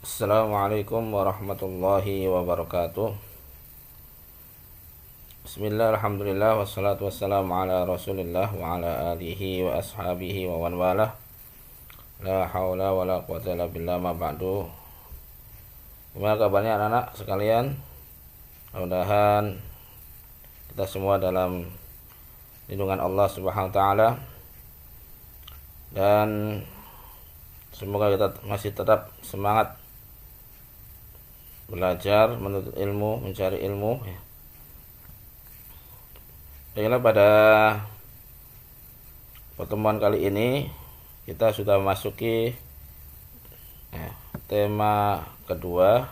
Assalamualaikum warahmatullahi wabarakatuh. Bismillah, alhamdulillah, wassalatu wassalamu ala rasulillah wa ala alihi wa ashabihi wa man walah. La hawla wa la quwwata illa billah, ma ba'du. Gimana kabarnya anak-anak sekalian? Mudah-mudahan kita semua dalam lindungan Allah Subhanahu wa taala, dan semoga kita masih tetap semangat belajar, menuntut ilmu, mencari ilmu. Baiklah, pada pertemuan kali ini kita sudah memasuki tema kedua,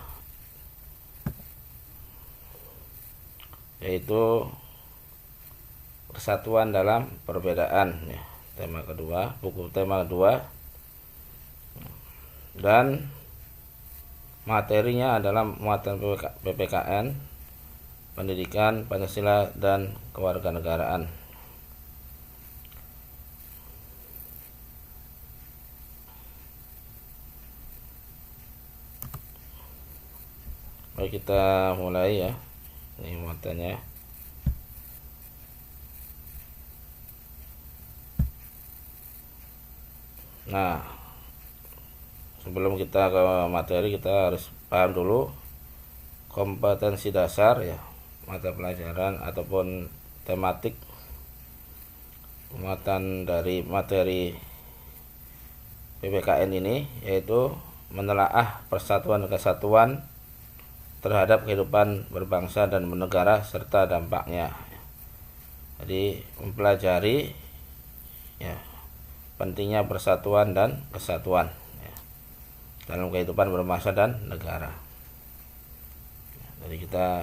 yaitu persatuan dalam perbedaan. Tema kedua, buku tema kedua, dan materinya adalah muatan PPKN, pendidikan Pancasila dan kewarganegaraan. Baik, kita mulai ya. Ini muatannya. Nah, sebelum kita ke materi, kita harus paham dulu kompetensi dasar ya, mata pelajaran ataupun tematik muatan dari materi PPKN ini, yaitu menelaah persatuan dan kesatuan terhadap kehidupan berbangsa dan bernegara serta dampaknya. Jadi mempelajari ya, pentingnya persatuan dan kesatuan dalam kehidupan berbangsa dan negara. Jadi kita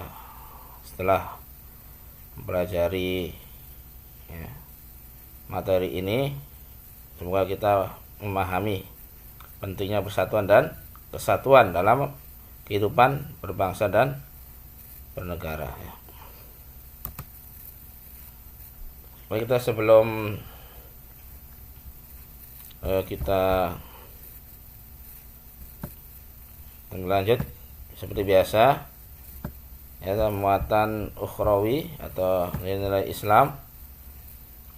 setelah mempelajari materi ini, semoga kita memahami pentingnya persatuan dan kesatuan dalam kehidupan berbangsa dan bernegara. Baik, kita sebelum kita lanjut, seperti biasa ya, muatan ukhrawi atau nilai-nilai Islam.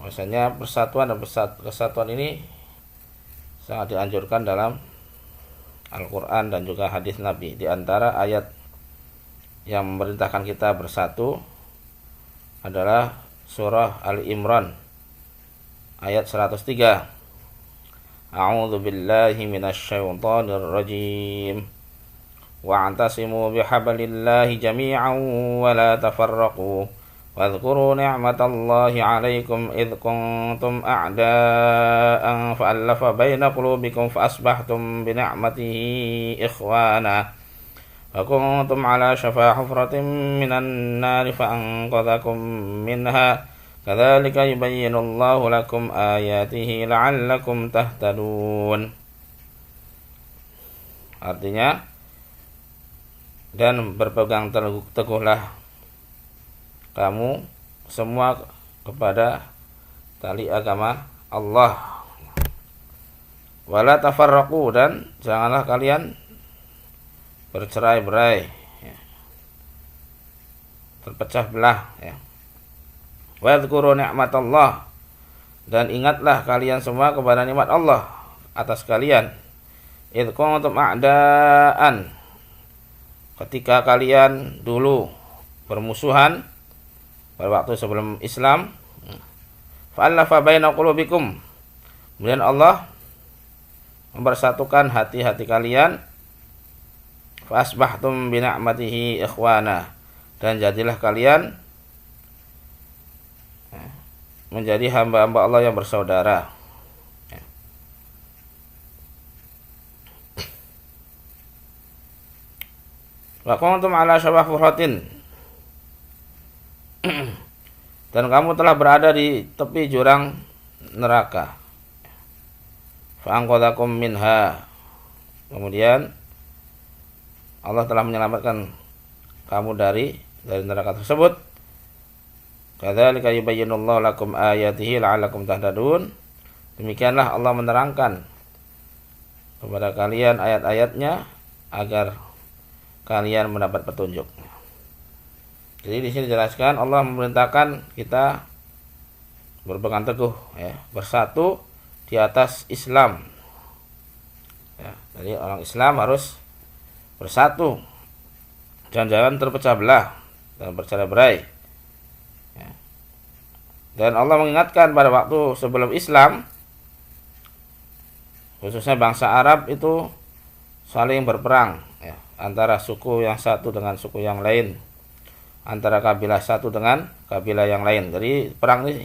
Maksudnya persatuan dan kesatuan ini sangat dianjurkan dalam Al-Quran dan juga hadis Nabi. Di antara ayat yang memerintahkan kita bersatu adalah surah Ali Imran ayat 103. A'udzu billahi minasyaitonir rajim. Wa'tasimu bihablillahi jami'an wa la tafarraqu wadhkuru ni'matallahi 'alaikum idh kuntum a'da'an fa'alafa baina qulubikum fa'asbahtum bi ni'matihi ikhwana wa kuntum 'ala shafa hufratin minan nari fa'anqadhakum minha kadzalika yubayyinullahu lakum ayatihi la'allakum tahtadun. Artinya, dan berpegang teguhlah kamu semua kepada tali agama Allah. Wala tafarraqu, dan janganlah kalian bercerai-berai, terpecah belah ya. Wa dzkuru ni'matallah, dan ingatlah kalian semua kepada nikmat Allah atas kalian. Idz kuntum a'daan, ketika kalian dulu bermusuhan pada waktu sebelum Islam. Fa'alafa baina qulubikum, kemudian Allah mempersatukan hati-hati kalian. Fa'asbahtum bi ni'matihi ikhwana, dan jadilah kalian menjadi hamba-hamba Allah yang bersaudara. Wa kuntum ala syafah hufratin, dan kamu telah berada di tepi jurang neraka. Fa'anqadhakum minha, kemudian Allah telah menyelamatkan kamu dari neraka tersebut. Kadzalika yubayyinullahu lakum ayatihi la'allakum tahtadun. Demikianlah Allah menerangkan kepada kalian ayat-ayatnya agar kalian mendapat petunjuk. Jadi di sini dijelaskan Allah memerintahkan kita berpegang teguh, ya, bersatu di atas Islam. Ya, jadi orang Islam harus bersatu, jangan terpecah belah dan bercerai-berai. Ya. Dan Allah mengingatkan pada waktu sebelum Islam, khususnya bangsa Arab itu saling berperang, ya, antara suku yang satu dengan suku yang lain, antara kabilah satu dengan kabilah yang lain. Jadi perang ini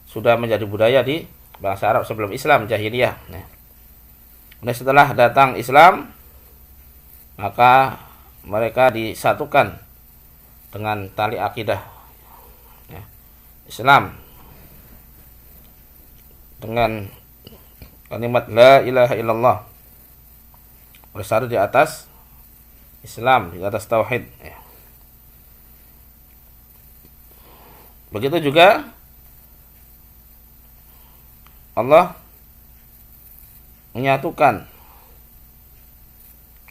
sudah menjadi budaya di bangsa Arab sebelum Islam, jahiliyah. Nah, setelah datang Islam, maka mereka disatukan dengan tali akidah, ya, Islam, dengan kalimat la ilaha illallah, bersatu di atas Islam, di atas tauhid, ya. Begitu juga Allah menyatukan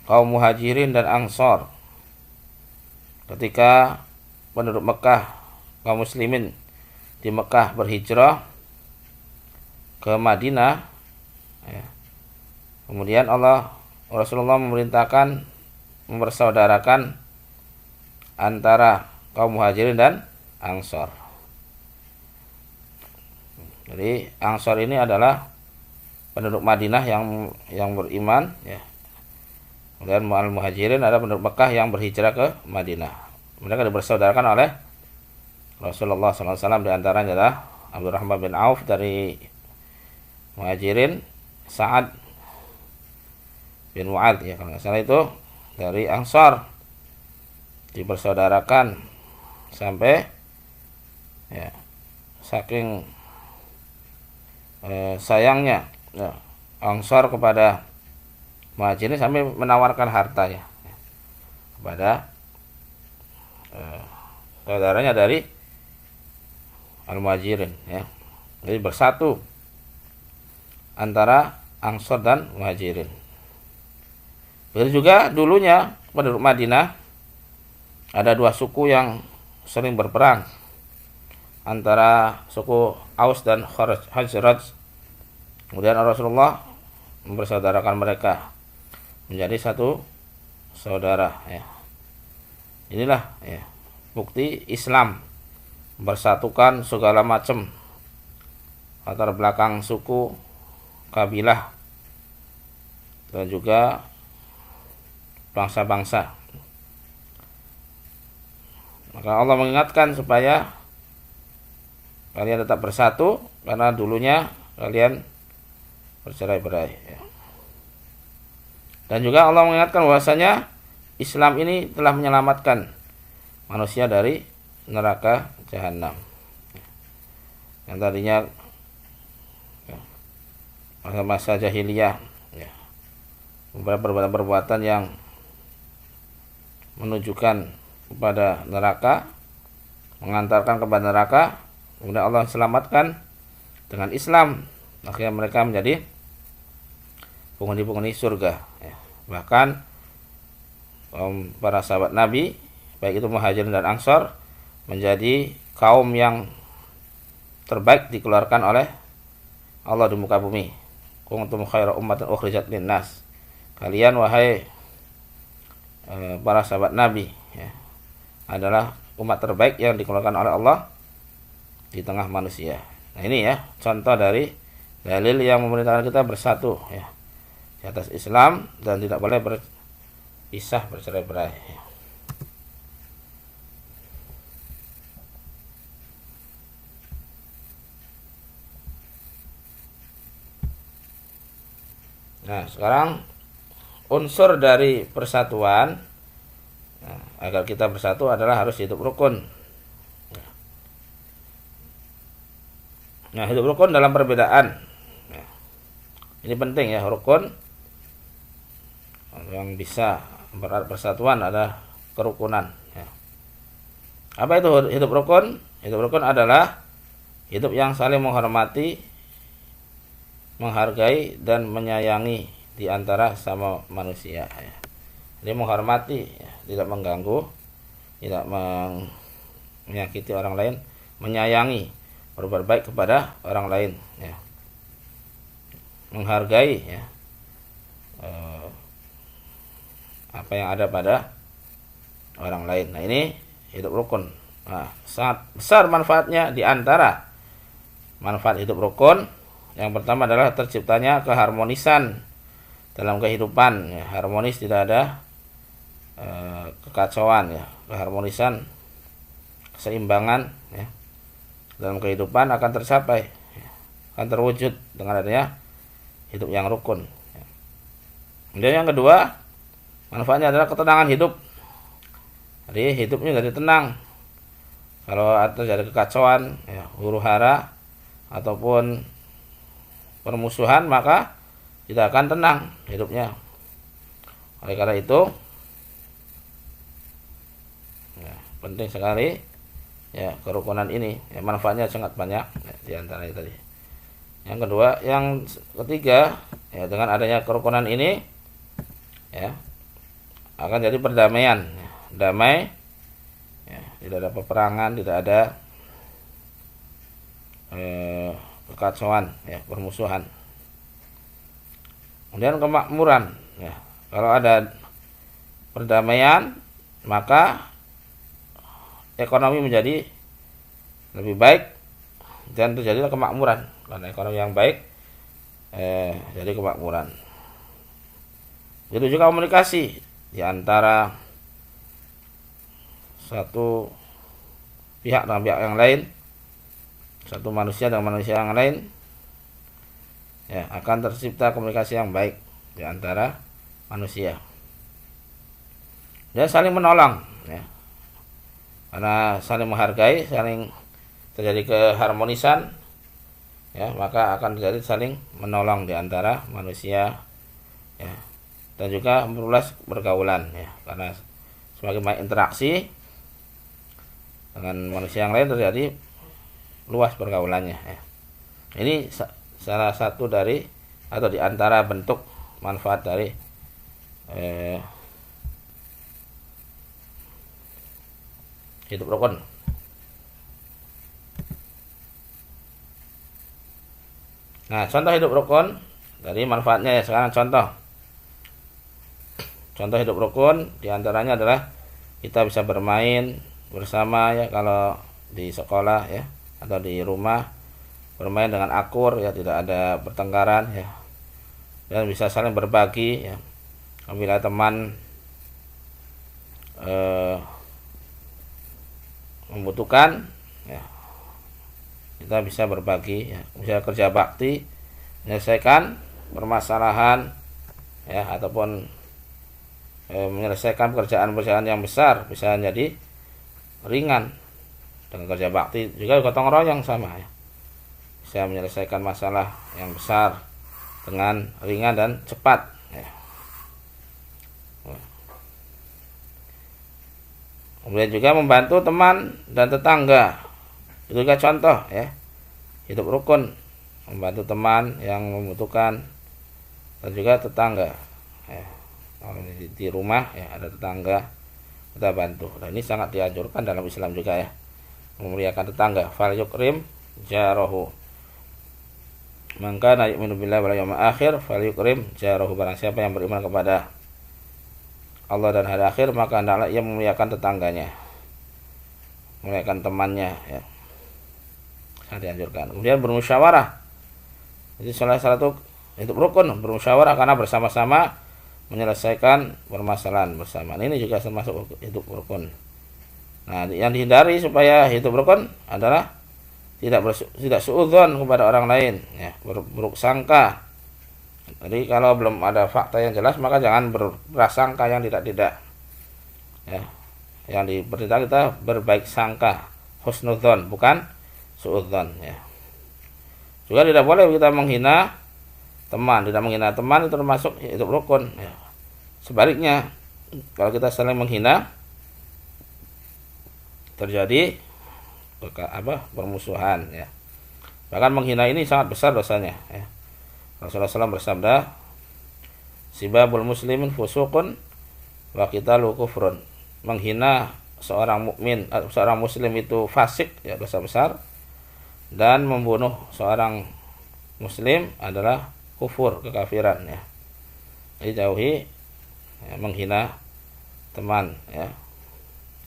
kaum muhajirin dan ansor ketika penduduk Mekah, kaum muslimin di Mekah berhijrah ke Madinah, ya. Kemudian Rasulullah memerintahkan mempersaudarakan antara kaum muhajirin dan ansor. Jadi Ansor ini adalah penduduk Madinah yang beriman, ya. Kemudian Al-Muhajirin adalah penduduk Mekah yang berhijrah ke Madinah. Mereka dipersaudarakan oleh Rasulullah SAW. Di antaranya adalah Abdurrahman bin Auf dari Muhajirin, Sa'ad bin Mu'ad, ya, kalau nggak salah itu dari Ansor, dipersaudarakan sampai, ya, saking sayangnya, ya, Ansor kepada Muhajirin sampai menawarkan hartanya, ya, kepada saudaranya dari Al-Muhajirin, ya. Jadi bersatu antara Ansor dan Muhajirin. Begitu juga dulunya penduduk Madinah ada dua suku yang sering berperang, antara suku Aus dan Khazraj. Kemudian Rasulullah mempersaudarakan mereka menjadi satu saudara, ya. Inilah, ya, bukti Islam bersatukan segala macam latar belakang suku, kabilah, dan juga bangsa-bangsa. Maka Allah mengingatkan supaya kalian tetap bersatu, karena dulunya kalian bercerai-berai, ya. Dan juga Allah mengingatkan bahwasanya Islam ini telah menyelamatkan manusia dari neraka jahanam. Yang tadinya, ya, masa-masa jahiliyah, ya, beberapa perbuatan yang menunjukkan kepada neraka, mengantarkan kepada neraka, kemudian Allah selamatkan dengan Islam. Akhirnya mereka menjadi penghuni-penghuni surga, ya. Bahkan para sahabat Nabi, baik itu Muhajirin dan Ansor, menjadi kaum yang terbaik dikeluarkan oleh Allah di muka bumi. Kuntum khaira ummatin ukhrijat linnas. Kalian, wahai para sahabat Nabi, ya, adalah umat terbaik yang dikeluarkan oleh Allah di tengah manusia. Nah, ini, ya, contoh dari dalil yang memerintahkan kita bersatu, ya, di atas Islam dan tidak boleh berpisah, bercerai-berai, ya. Nah, sekarang unsur dari persatuan, nah, agar kita bersatu adalah harus hidup rukun. Nah, hidup rukun dalam perbedaan, ya, ini penting, ya, rukun yang bisa berat persatuan adalah kerukunan, ya. Apa itu hidup rukun? Hidup rukun adalah hidup yang saling menghormati, menghargai, dan menyayangi di antara sama manusia, ya. Dia menghormati, ya, tidak mengganggu, tidak menyakiti orang lain, menyayangi, berbuat baik kepada orang lain, ya. Menghargai, ya, apa yang ada pada orang lain. Nah, ini hidup rukun. Nah, sangat besar manfaatnya. Di antara manfaat hidup rukun, yang pertama adalah terciptanya keharmonisan dalam kehidupan, ya. Harmonis, tidak ada kekacauan, ya. Keharmonisan, keseimbangan, ya, dalam kehidupan akan tercapai, ya, akan terwujud dengan adanya hidup yang rukun, ya. Kemudian yang kedua, manfaatnya adalah ketenangan hidup. Jadi hidupnya jadi tenang. Kalau terjadi kekacauan, ya, huru hara ataupun permusuhan, maka tidak akan tenang hidupnya. Oleh karena itu, ya, penting sekali, ya, kerukunan ini, ya, manfaatnya sangat banyak, ya, di antara itu tadi. Yang kedua, yang ketiga, ya, dengan adanya kerukunan ini, ya, akan jadi perdamaian, ya, damai, ya, tidak ada peperangan, tidak ada kekacauan, ya, permusuhan. Kemudian kemakmuran, ya, kalau ada perdamaian, maka ekonomi menjadi lebih baik dan terjadilah kemakmuran. Karena ekonomi yang baik, jadi kemakmuran. Itu juga komunikasi di antara satu pihak dengan pihak yang lain, satu manusia dengan manusia yang lain, ya, akan tercipta komunikasi yang baik di antara manusia. Dan saling menolong, ya. Karena saling menghargai, saling terjadi keharmonisan, ya, maka akan terjadi saling menolong di antara manusia, ya. Dan juga meluas pergaulan, ya, karena semakin banyak interaksi dengan manusia yang lain terjadi luas pergaulannya, ya. Ini salah satu dari atau di antara bentuk manfaat dari hidup rukun. Nah, contoh hidup rukun dari manfaatnya, ya. Sekarang contoh hidup rukun diantaranya adalah kita bisa bermain bersama, ya, kalau di sekolah, ya, atau di rumah, bermain dengan akur, ya, tidak ada pertengkaran, ya, dan bisa saling berbagi, ya. Apabila teman membutuhkan, ya, kita bisa berbagi, ya, bisa kerja bakti, menyelesaikan permasalahan, ya, ataupun menyelesaikan pekerjaan-pekerjaan yang besar bisa jadi ringan dengan kerja bakti. Juga gotong royong sama, ya, bisa menyelesaikan masalah yang besar dengan ringan dan cepat, ya. Kemudian juga membantu teman dan tetangga, itu juga contoh, ya, hidup rukun. Membantu teman yang membutuhkan dan juga tetangga, ya. Kalau di rumah, ya, ada tetangga, kita bantu. Dan ini sangat dianjurkan dalam Islam juga, ya, memuliakan tetangga. Fal yukrim jarahu, maka na yu'minu billahi wal yawmil akhir fal yukrim jarahu. Barang siapa yang beriman kepada Allah dan hari akhir, maka hendaklah ia memuliakan tetangganya, memuliakan temannya, ya. Sangat dianjurkan. Kemudian bermusyawarah, itu salah satu hidup rukun, bermusyawarah karena bersama-sama menyelesaikan permasalahan bersama. Ini juga termasuk hidup rukun. Nah, yang dihindari supaya hidup rukun adalah tidak suudzon kepada orang lain, ya, buruk sangka. Jadi kalau belum ada fakta yang jelas, maka jangan berprasangka yang tidak, ya. Yang diperintah kita berbaik sangka, husnudzon, bukan suudzon, ya. Juga tidak boleh kita menghina teman. Tidak menghina teman itu termasuk hidup rukun, ya. Sebaliknya, kalau kita saling menghina, terjadi permusuhan, ya. Bahkan menghina ini sangat besar dosanya, ya. Rasulullah SAW bersabda, sibabul muslimin fusuqun wa qitalu kufrun. Menghina seorang mukmin, seorang muslim itu fasik, ya dosa besar, dan membunuh seorang muslim adalah kufur, kekafiran, ya. Jadi jauhi ya, menghina teman, ya.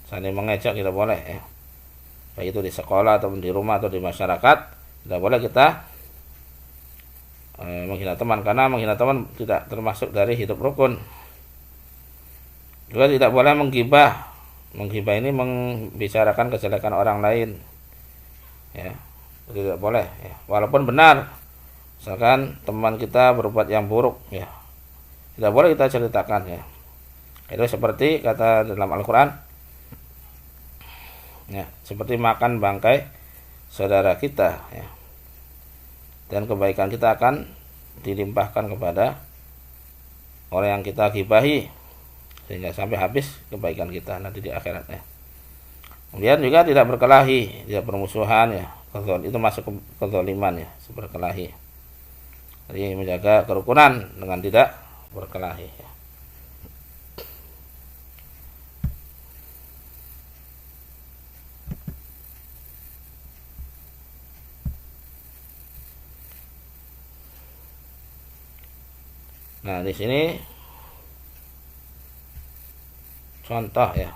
Saling mengejek tidak boleh, ya. Baik itu di sekolah atau di rumah atau di masyarakat, tidak boleh kita menghina teman, karena menghina teman tidak termasuk dari hidup rukun. Juga tidak boleh menggibah. Menggibah ini membicarakan kejelekan orang lain, ya, tidak boleh, ya. Walaupun benar, misalkan teman kita berbuat yang buruk, ya, tidak boleh kita ceritakan, ya. Itu seperti kata dalam Al-Quran, ya, seperti makan bangkai saudara kita, ya. Dan kebaikan kita akan dilimpahkan kepada orang yang kita gibahi, sehingga sampai habis kebaikan kita nanti di akhiratnya. Kemudian juga tidak berkelahi, tidak bermusuhan, ya. Itu masuk ke kezaliman, ya, berkelahi. Jadi menjaga kerukunan dengan tidak berkelahi, ya. Nah, di sini contoh, ya.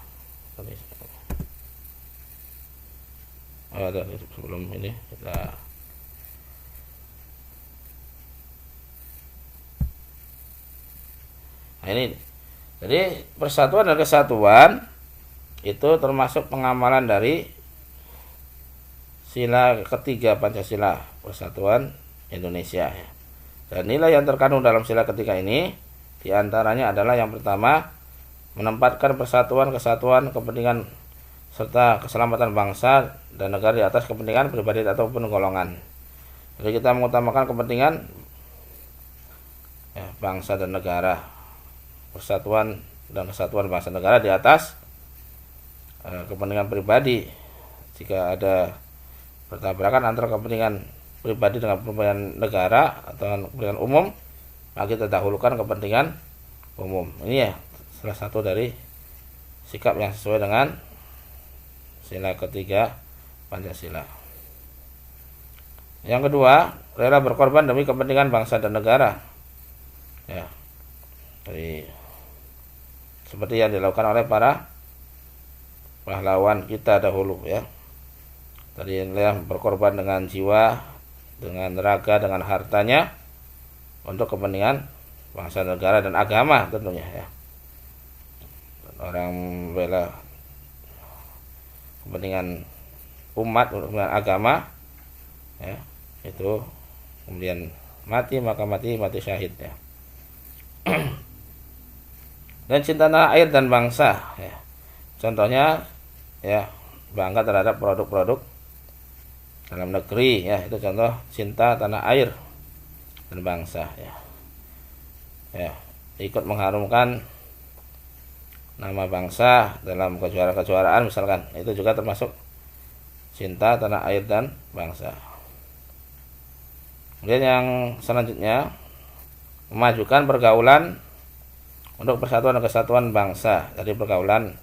Ada sebelum ini kita ini. Jadi persatuan dan kesatuan itu termasuk pengamalan dari sila ketiga Pancasila, Persatuan Indonesia, ya. Dan nilai yang terkandung dalam sila ketiga ini diantaranya adalah yang pertama, menempatkan persatuan, kesatuan, kepentingan serta keselamatan bangsa dan negara di atas kepentingan pribadi ataupun golongan. Jadi kita mengutamakan kepentingan, ya, bangsa dan negara, persatuan dan kesatuan bangsa dan negara di atas kepentingan pribadi. Jika ada bertabrakan antara kepentingan pribadi dengan kepentingan negara atau kepentingan umum, maka kita dahulukan kepentingan umum. Ini, ya, salah satu dari sikap yang sesuai dengan sila ketiga Pancasila. Yang kedua, rela berkorban demi kepentingan bangsa dan negara, ya. Jadi seperti yang dilakukan oleh para pahlawan kita dahulu, ya. Tadi berkorban dengan jiwa, dengan raga, dengan hartanya untuk kepentingan bangsa, negara, dan agama tentunya, ya. Orang bela kepentingan umat, kepentingan agama, ya, itu kemudian mati, maka mati syahid, ya. Dan cinta tanah air dan bangsa, ya. Contohnya, ya, bangga terhadap produk-produk dalam negeri, ya, itu contoh cinta tanah air dan bangsa, ya. Ya, ikut mengharumkan nama bangsa dalam kejuaraan-kejuaraan misalkan, itu juga termasuk cinta tanah air dan bangsa. Kemudian yang selanjutnya, memajukan pergaulan untuk persatuan dan kesatuan bangsa. Jadi pergaulan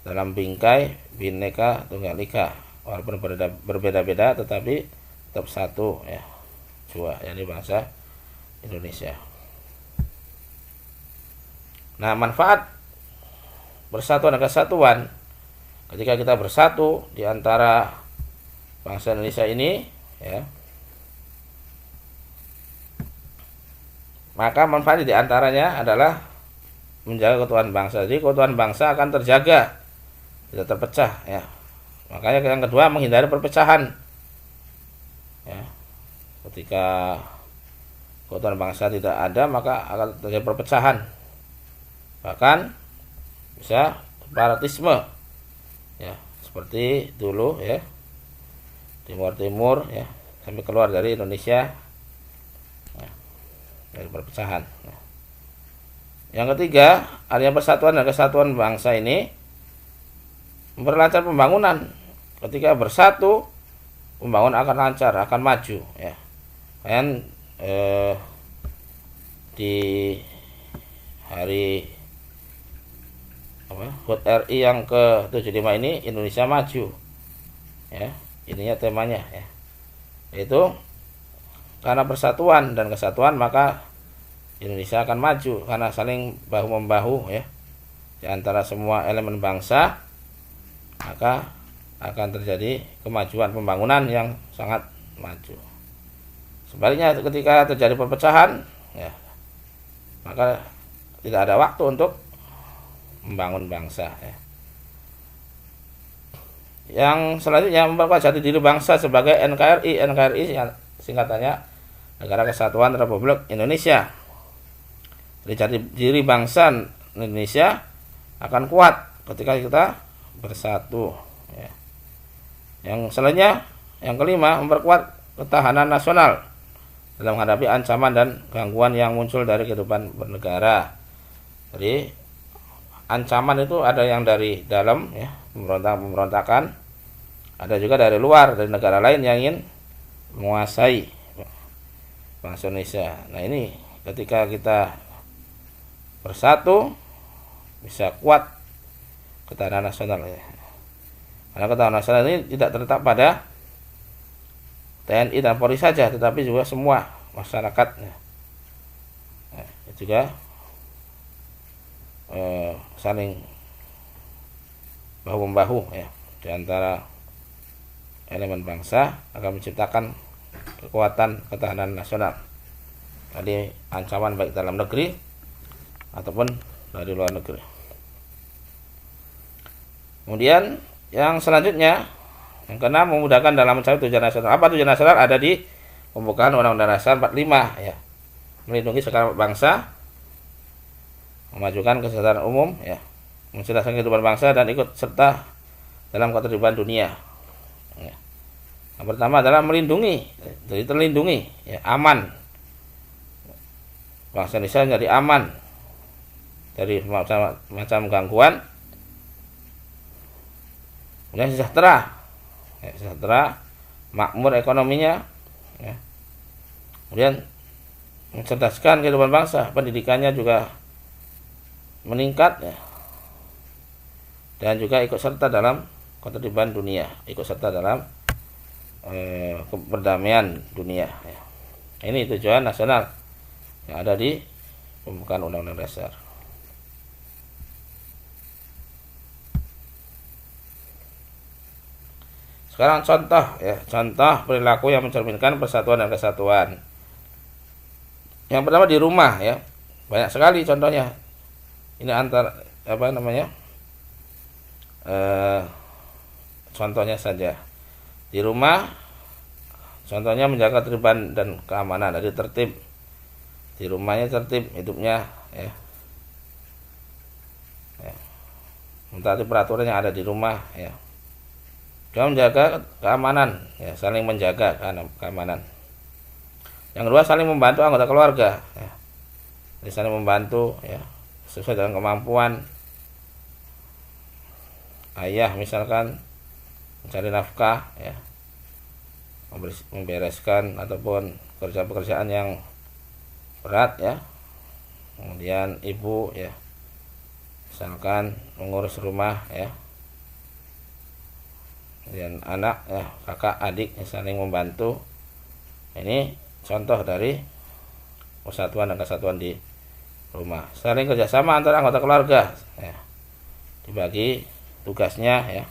dalam bingkai Bhinneka Tunggal Ika, walaupun berbeda-beda tetapi tetap satu, ya, jua, yakni bangsa Indonesia. Nah, manfaat persatuan dan kesatuan, ketika kita bersatu di antara bangsa Indonesia ini, ya, maka manfaat di antaranya adalah menjaga keutuhan bangsa. Jadi keutuhan bangsa akan terjaga, tidak terpecah, ya. Makanya yang kedua, menghindari perpecahan, ya. Ketika keutuhan bangsa tidak ada, maka akan terjadi perpecahan, bahkan bisa separatisme, ya, seperti dulu, ya, Timur, ya, sampai keluar dari Indonesia, ya, dari perpecahan, ya. Yang ketiga, adanya persatuan dan kesatuan bangsa ini memperlancar pembangunan. Ketika bersatu, pembangunan akan lancar, akan maju, ya. Dan di hari HUT RI yang ke-75 ini Indonesia Maju. Ya, ininya temanya ya. Yaitu karena persatuan dan kesatuan maka Indonesia akan maju karena saling bahu membahu ya di antara semua elemen bangsa, maka akan terjadi kemajuan pembangunan yang sangat maju. Sebaliknya ketika terjadi perpecahan ya, maka tidak ada waktu untuk membangun bangsa ya. Yang selanjutnya memperkuat jati diri bangsa sebagai NKRI. NKRI singkatannya Negara Kesatuan Republik Indonesia. Jadi jati diri bangsa Indonesia akan kuat ketika kita bersatu ya. Yang selanjutnya, yang kelima, memperkuat ketahanan nasional dalam menghadapi ancaman dan gangguan yang muncul dari kehidupan bernegara. Jadi ancaman itu ada yang dari dalam ya, pemberontakan, ada juga dari luar, dari negara lain yang ingin menguasai bangsa Indonesia. Nah ini ketika kita bersatu bisa kuat ketahanan nasional ya. Karena ketahanan nasional ini tidak terletak pada TNI dan Polri saja, tetapi juga semua masyarakat ya. Nah, juga saling bahu membahu ya di antara elemen bangsa akan menciptakan kekuatan ketahanan nasional. Tadi ancaman baik dalam negeri ataupun dari luar negeri. Kemudian yang selanjutnya, yang keenam, memudahkan dalam mencapai tujuan nasional. Apa tujuan nasional? Ada di pembukaan Undang-Undang Dasar 45 ya. Melindungi segenap bangsa, memajukan kesejahteraan umum ya, mencerdaskan kehidupan bangsa dan ikut serta dalam ketertiban dunia. Ya. Yang pertama adalah melindungi, jadi terlindungi ya, aman. Bangsa Indonesia menjadi aman dari macam gangguan. Kemudian sejahtera, ya, sejahtera, makmur ekonominya, ya. Kemudian mencerdaskan kehidupan bangsa, pendidikannya juga meningkat, ya. Dan juga ikut serta dalam ketertiban dunia, ikut serta dalam perdamaian dunia. Ya. Ini tujuan nasional yang ada di pembukaan Undang-Undang Dasar. Sekarang contoh ya, contoh perilaku yang mencerminkan persatuan dan kesatuan. Yang pertama di rumah ya, banyak sekali contohnya. Ini contohnya saja. Di rumah, contohnya menjaga ketertiban dan keamanan, jadi tertib. Di rumahnya tertib hidupnya ya. Mentaati peraturan yang ada di rumah ya. Juga menjaga keamanan ya, saling menjaga keamanan. Yang kedua, saling membantu anggota keluarga ya. Jadi saling membantu ya, sesuai dengan kemampuan. Ayah misalkan mencari nafkah ya, membereskan ataupun pekerjaan yang berat ya. Kemudian ibu ya, misalkan mengurus rumah ya. Kemudian anak ya, kakak adik yang saling membantu. Ini contoh dari persatuan dan kesatuan di rumah. Saling kerjasama antara anggota keluarga ya, dibagi tugasnya ya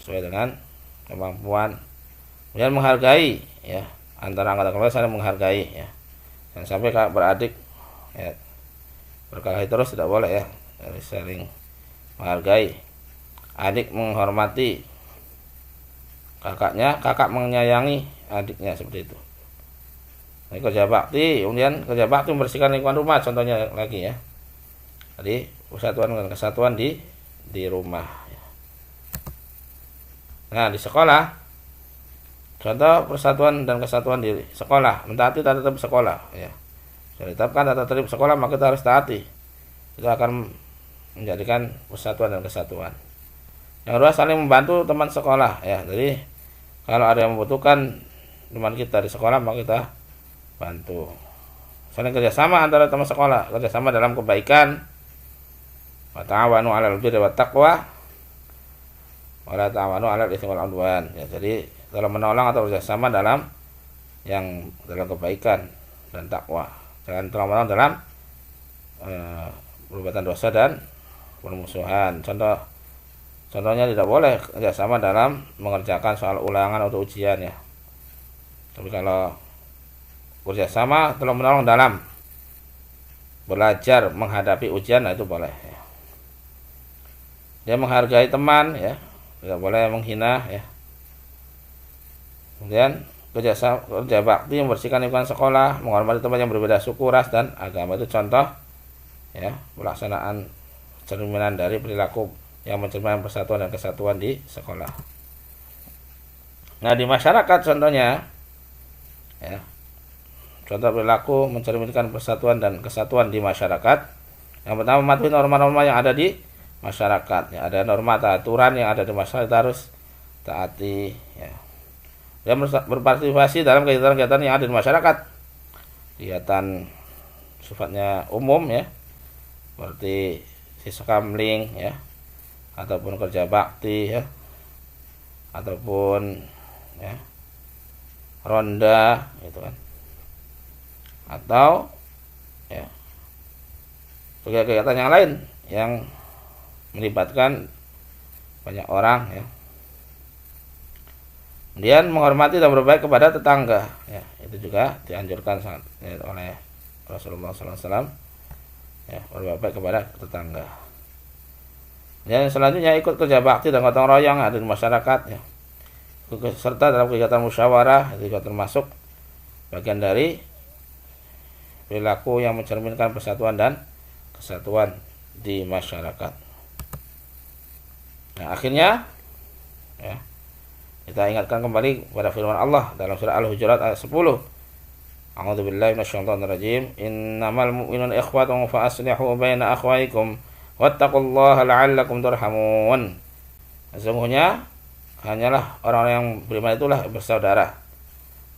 sesuai dengan kemampuan. Kemudian menghargai ya, antara anggota keluarga saling menghargai ya. Jangan sampai kakak beradik ya berkelahi terus, tidak boleh ya. Jadi saling menghargai. Adik menghormati kakaknya, kakak menyayangi adiknya, seperti itu. Ini kerja bakti. Kemudian kerja bakti membersihkan lingkungan rumah, contohnya lagi ya. Jadi persatuan dan kesatuan di rumah. Nah di sekolah, contoh persatuan dan kesatuan di sekolah, mentaati tata tertib sekolah ya. Sudah ditetapkan tata tertib sekolah, maka kita harus taati. Itu akan menjadikan persatuan dan kesatuan. Yang kedua, saling membantu teman sekolah ya. Jadi kalau ada yang membutuhkan teman kita di sekolah, maka kita bantu. Saling kerjasama antara teman sekolah, kerjasama dalam kebaikan, Wa ta'awanu 'alal birri wat taqwa wa la ta'awanu 'alal itsmi wal 'udwan. Ya, jadi dalam menolong atau bekerjasama dalam kebaikan dan takwa. Jangan tolong menolong dalam perbuatan dosa dan permusuhan. Contohnya tidak boleh kerjasama dalam mengerjakan soal ulangan atau ujian ya. Tapi kalau kerjasama tolong menolong dalam belajar menghadapi ujian, nah itu boleh ya. Dia menghargai teman ya, tidak boleh menghina ya. Kemudian kerja bakti membersihkan lingkungan sekolah, menghormati teman yang berbeda suku, ras dan agama, itu contoh ya pelaksanaan cerminan dari perilaku yang mencerminkan persatuan dan kesatuan di sekolah. Nah, di masyarakat contohnya ya, contoh perilaku mencerminkan persatuan dan kesatuan di masyarakat. Yang pertama, mematuhi norma-norma yang ada di masyarakat ya. Ada norma atau aturan yang ada di masyarakat, kita harus taati ya. Dan berpartisipasi dalam kegiatan-kegiatan yang ada di masyarakat, kegiatan sifatnya umum ya, seperti siskamling ya, ataupun kerja bakti ya, ataupun ya ronda gitu kan, atau ya kegiatan yang lain yang melibatkan banyak orang ya. Kemudian menghormati dan berbaik kepada tetangga ya, itu juga dianjurkan sangat ya, oleh Rasulullah SAW ya, berbaik kepada tetangga. Dan selanjutnya ikut kerja bakti dan gotong royong ada di masyarakat ya. Serta dalam kegiatan musyawarah, itu juga termasuk bagian dari perilaku yang mencerminkan persatuan dan kesatuan di masyarakat. Nah, akhirnya ya, kita ingatkan kembali pada firman Allah dalam surah Al-Hujurat ayat 10. A'udzubillahi minasyaitonir rajim. Innamal mu'minuna ikhwatun fa aslihu baina akhwaykum wattaqullaha la'allakum turhamun. Sesungguhnya hanyalah orang-orang yang beriman itulah bersaudara.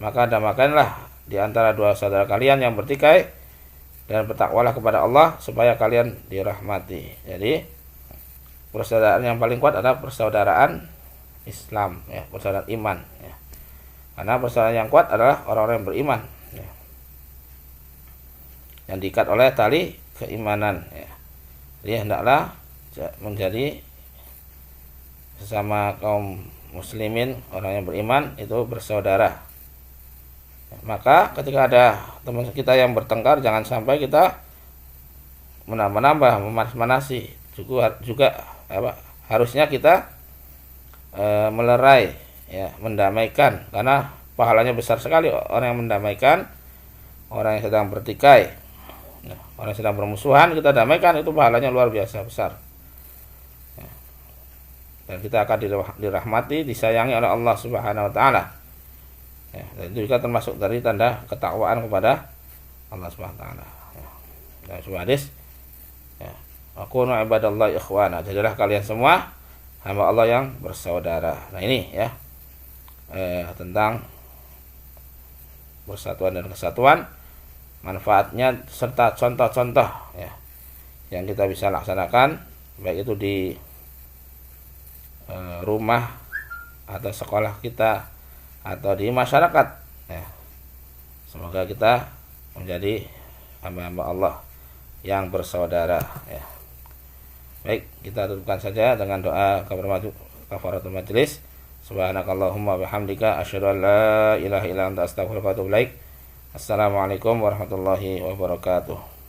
Maka damaikanlah di antara dua saudara kalian yang bertikai dan bertakwalah kepada Allah supaya kalian dirahmati. Jadi persaudaraan yang paling kuat adalah persaudaraan Islam ya, persaudaraan iman ya. Karena persaudaraan yang kuat adalah orang-orang yang beriman ya, yang diikat oleh tali keimanan ya. Jadi hendaklah menjadi sesama kaum muslimin, orang yang beriman itu bersaudara ya. Maka ketika ada teman kita yang bertengkar, jangan sampai kita menambah memanas-manasi. Juga harusnya kita melerai ya, mendamaikan, karena pahalanya besar sekali orang yang mendamaikan orang yang sedang bertikai ya, orang yang sedang bermusuhan kita damaikan, itu pahalanya luar biasa besar ya. Dan kita akan dirahmati, disayangi oleh Allah Subhanahu wa taala ya. Dan itu juga termasuk dari tanda ketakwaan kepada Allah Subhanahu wa taala ya. Dan sebuah hadis ya, akunu ibadallahi ikhwana, jadilah kalian semua hamba Allah yang bersaudara. Nah ini ya tentang persatuan dan kesatuan, manfaatnya serta contoh-contoh ya yang kita bisa laksanakan, baik itu di rumah atau sekolah kita atau di masyarakat ya. Semoga kita menjadi hamba-hamba Allah yang bersaudara ya. Baik, kita tutupkan saja dengan doa kafaratul majelis. Subhanakallahumma bihamdika asyhadu an la ilaha illa anta astaghfiruka wa atubu ilaik. Assalamualaikum warahmatullahi wabarakatuh.